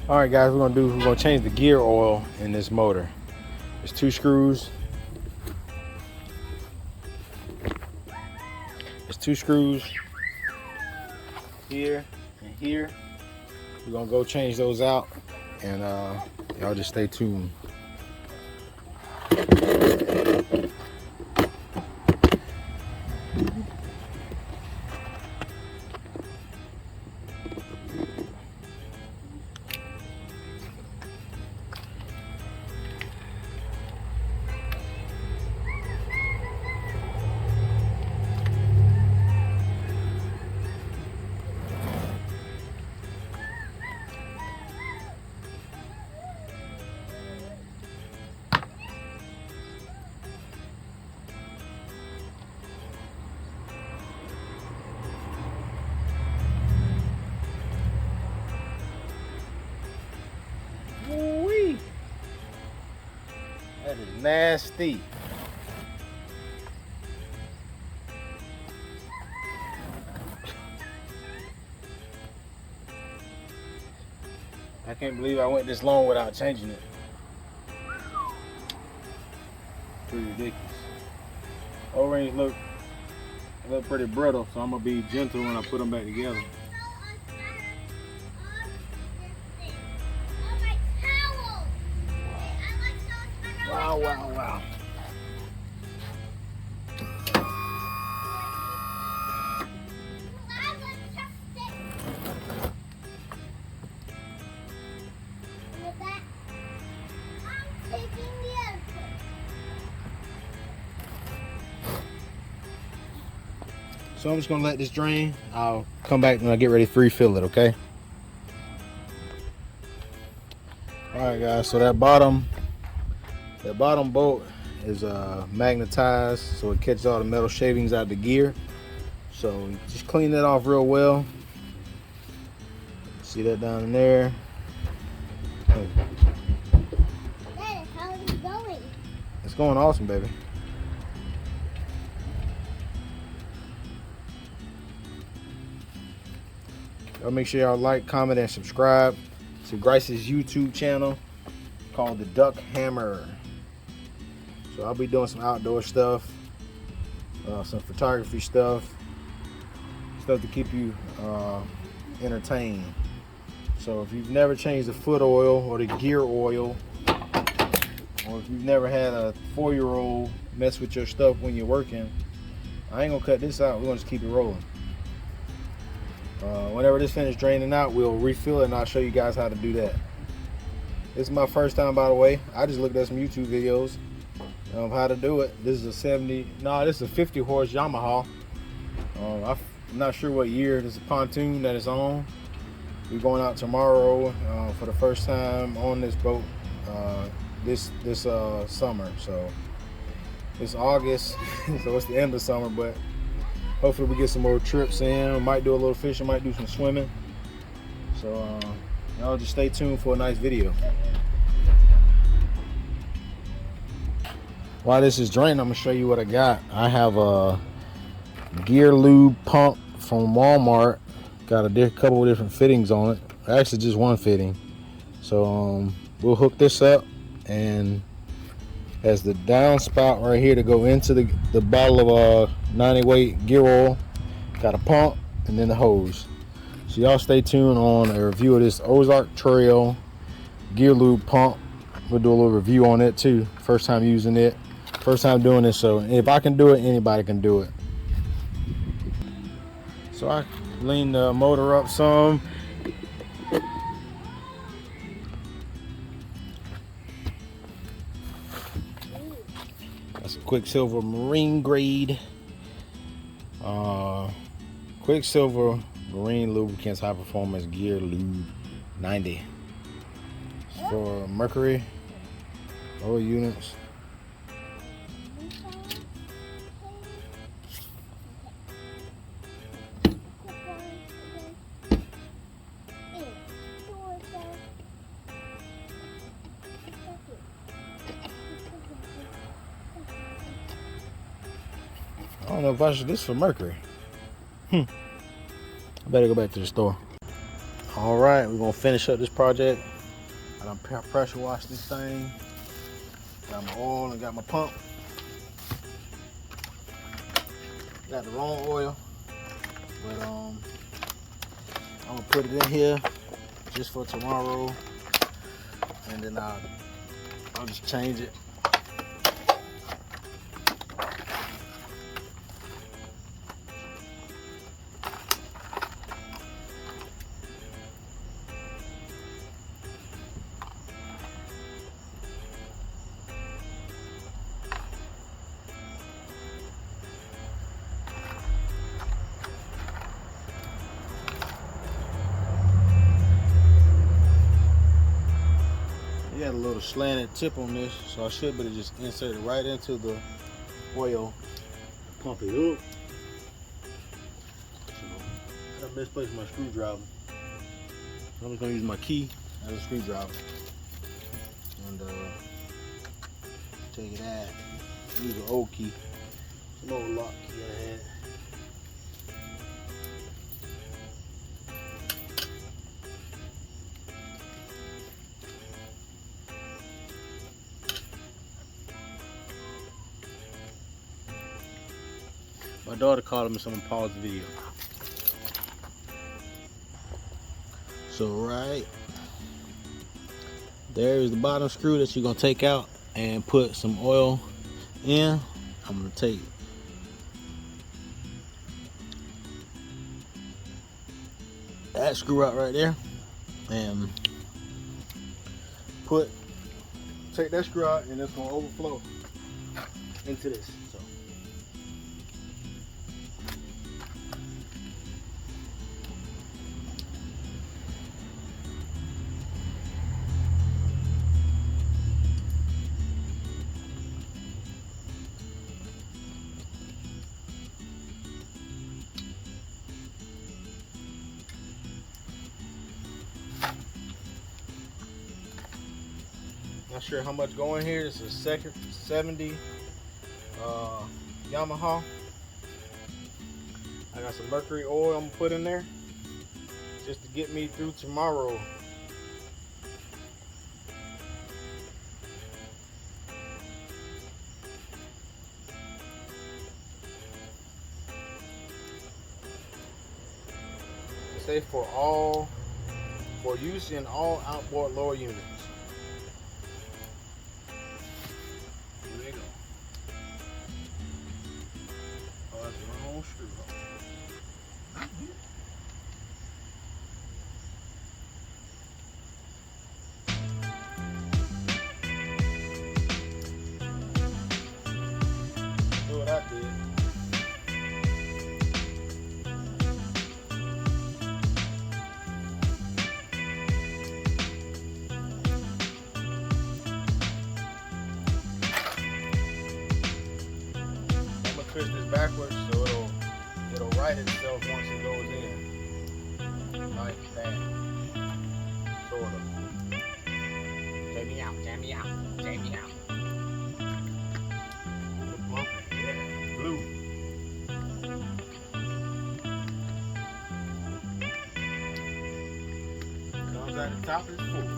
All right, guys, we're gonna change the gear oil in this motor. There's 2 screws. There's 2 screws here and here. We're gonna go change those out, and y'all just stay tuned. Woo-wee. That is nasty. I can't believe I went this long without changing it. Pretty ridiculous. O-rings look pretty brittle, so I'm gonna be gentle when I put them back together. Wow, wow, wow. So I'm just gonna let this drain. I'll come back when I get ready to refill it, okay? All right, guys, so that bottom bolt is magnetized, so it catches all the metal shavings out of the gear. So just clean that off real well. See that down in there? Dad, how is it going? It's going awesome, baby. Y'all make sure y'all like, comment, and subscribe to Grice's YouTube channel called The Duck Hammer. So I'll be doing some outdoor stuff, some photography stuff to keep you entertained. So if you've never changed the foot oil or the gear oil, or if you've never had a 4-year-old mess with your stuff when you're working, I ain't gonna cut this out. We're gonna just keep it rolling. Whenever this finishes draining out, we'll refill it, and I'll show you guys how to do that. This is my first time, by the way. I just looked at some YouTube videos of how to do it. This is a 50 horse Yamaha. I'm not sure what year. This is a pontoon that is on. We're going out tomorrow for the first time on this boat this summer. So it's August, so it's the end of summer, but hopefully we get some more trips in. We might do a little fishing, might do some swimming. So y'all just stay tuned for a nice video. While this is draining, I'm gonna show you what I got. I have a gear lube pump from Walmart. Got a couple of different fittings on it. Actually, just one fitting. So we'll hook this up, and has the downspout right here to go into the bottle of 90 weight gear oil. Got a pump and then the hose. So y'all stay tuned on a review of this Ozark Trail gear lube pump. We'll do a little review on it too. First time using it, first time doing this, so if I can do it, anybody can do it. So I lean the motor up some. That's a Quicksilver Marine grade. Quicksilver Marine Lubricants High Performance Gear Lube 90. It's for Mercury oil units. I don't know if I should. This for Mercury. I better go back to the store. All right, we're gonna finish up this project. I done pressure washed this thing. Got my oil and got my pump. Got the wrong oil, but I'm gonna put it in here just for tomorrow, and then I'll just change it. Got a little slanted tip on this, so I should be able to just insert it right into the oil, pump it up. So I misplaced my screwdriver. I'm just gonna use my key as a screwdriver and take it out. Use an old key, some old lock key I had. My daughter called me, so I'm gonna pause the video. So right there is the bottom screw that you're gonna take out and put some oil in. I'm gonna take that screw out right there and take that screw out, and it's gonna overflow into this. So not sure how much going here. This is a second 70 Yamaha. I got some mercury oil I'm gonna put in there just to get me through tomorrow. It's safe for use in all outboard lower units. Do what I did. I'm gonna twist this backwards so it'll right itself once it goes in. Like that. Sort of. Take me out, take me out, take me out. Yeah, blue. Comes at the top is full.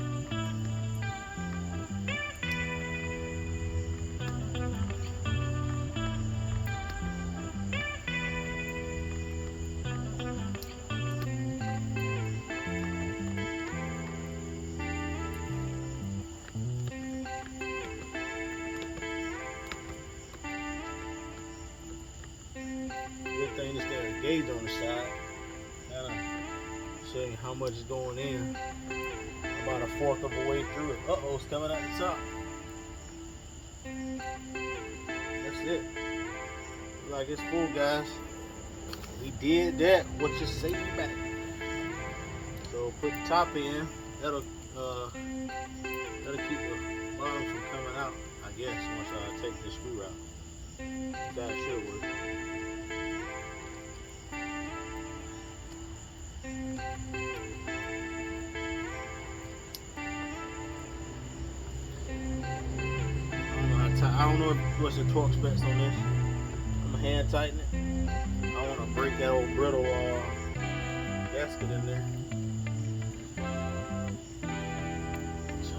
Good thing is there a gauge on the side. That'll show you how much is going in. About a fourth of a way through it. Uh-oh, it's coming out the top. That's it. Like it's full, guys. We did that. What you say back? So put the top in. That'll keep the bottom from coming out, I guess, once I take the screw out. That should work. I don't know what's the torque specs on this. I'm gonna hand tighten it. I want to break that old brittle gasket in there. So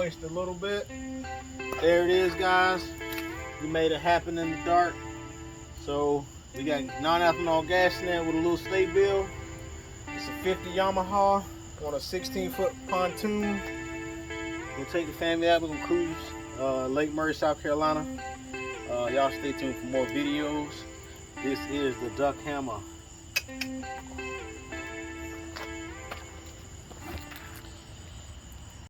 moist a little bit. There it is, guys. We made it happen in the dark. So we got non-ethanol gas in there with a little state bill. It's a 50 Yamaha on a 16-foot pontoon. We'll take the family out. We're gonna cruise Lake Murray, South Carolina. Y'all stay tuned for more videos. This is the Duck Hammer.